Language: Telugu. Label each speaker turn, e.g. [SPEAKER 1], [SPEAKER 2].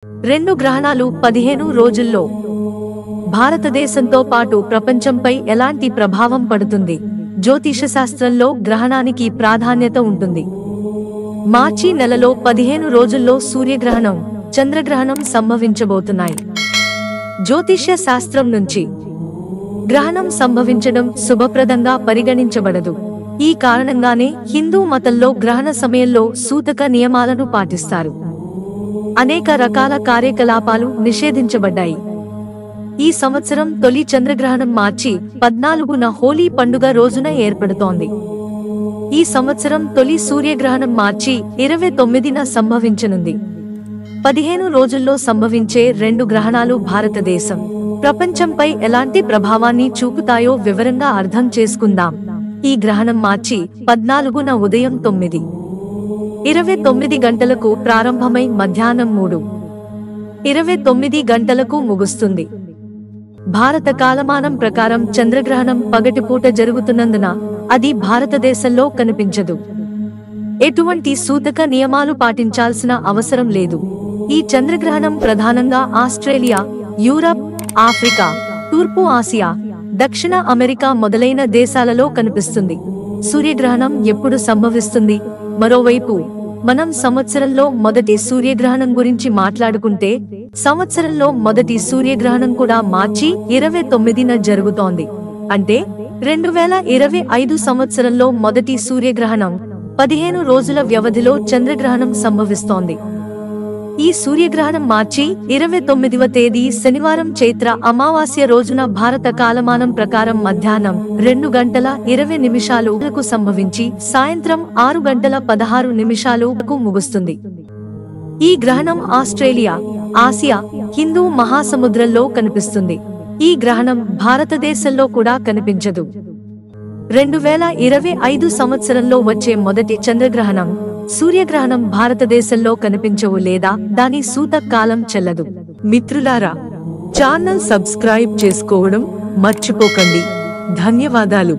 [SPEAKER 1] రెండు గ్రహణాలు 15 రోజుల్లో భారతదేశంతో పాటు ప్రపంచంపై ఎలాంటి ప్రభావం పడుతుంది? జ్యోతిష శాస్త్రంలో గ్రహణానికి ప్రాధాన్యత ఉంటుంది. మార్చి నెలలో 15 రోజుల్లో సూర్యగ్రహణం, చంద్రగ్రహణం సంభవించబోతున్నాయి. జ్యోతిష్య శాస్త్రం నుంచి గ్రహణం సంభవించడం శుభప్రదంగా పరిగణించబడదు. ఈ కారణంగానే హిందూ మతంలో గ్రహణ సమయంలో సూతక నియమాలను పాటిస్తారు. అనేక రకాల కార్యకలాపాలు నిషేధించబడ్డాయి. ఈ సంవత్సరం తొలి చంద్రగ్రహణం మార్చి 14న హోలీ పండుగ రోజున ఏర్పడుతోంది. ఈ సంవత్సరం తొలి సూర్యగ్రహణం మార్చి 29న సంభవించనుంది. 15 రోజుల్లో సంభవించే రెండు గ్రహణాలు భారతదేశం, ప్రపంచంపై ఎలాంటి ప్రభావాన్ని చూపుతాయో వివరంగా అర్థం చేసుకుందాం. ఈ గ్రహణం మార్చి 14న ఉదయం 9:29 గంటలకు ప్రారంభమై మధ్యాహ్నం 3:29 గంటలకు ముగుస్తుంది. భారత కాలమానం ప్రకారం చంద్రగ్రహణం పగటిపూట జరుగుతున్నందున అది భారతదేశంలో కనిపించదు. ఎటువంటి సూతక నియమాలు పాటించాల్సిన అవసరం లేదు. ఈ చంద్రగ్రహణం ప్రధానంగా ఆస్ట్రేలియా, యూరప్, ఆఫ్రికా, తూర్పు ఆసియా, దక్షిణ అమెరికా మొదలైన దేశాలలో కనిపిస్తుంది. సూర్యగ్రహణం ఎప్పుడు సంభవిస్తుంది? మరోవైపు మనం సంవత్సరంలో మొదటి సూర్యగ్రహణం గురించి మాట్లాడుకుంటే, సంవత్సరంలో మొదటి సూర్యగ్రహణం కూడా మార్చి 29న జరుగుతోంది. అంటే 2025 సంవత్సరంలో మొదటి సూర్యగ్రహణం 15 రోజుల వ్యవధిలో చంద్రగ్రహణం సంభవిస్తోంది. ఈ సూర్యగ్రహణం మార్చి 29వ తేదీ శనివారం చైత్ర అమావాస్య రోజున భారత కాలమానం ప్రకారం మధ్యాహ్నం 2:20 సంభవించి సాయంత్రం 6:16 ముగుస్తుంది. ఈ గ్రహణం ఆస్ట్రేలియా, ఆసియా, హిందూ మహాసముద్రంలో కనిపిస్తుంది. ఈ గ్రహణం భారతదేశంలో కూడా కనిపించదు. 2025 సంవత్సరంలో వచ్చే మొదటి చంద్రగ్రహణం, సూర్యగ్రహణం భారతదేశంలో కనిపించవు లేదా దాని సూతక కాలం చెల్లదు. మిత్రులారా, ఛానల్ సబ్స్క్రైబ్ చేసుకోవడం మర్చిపోకండి. ధన్యవాదాలు.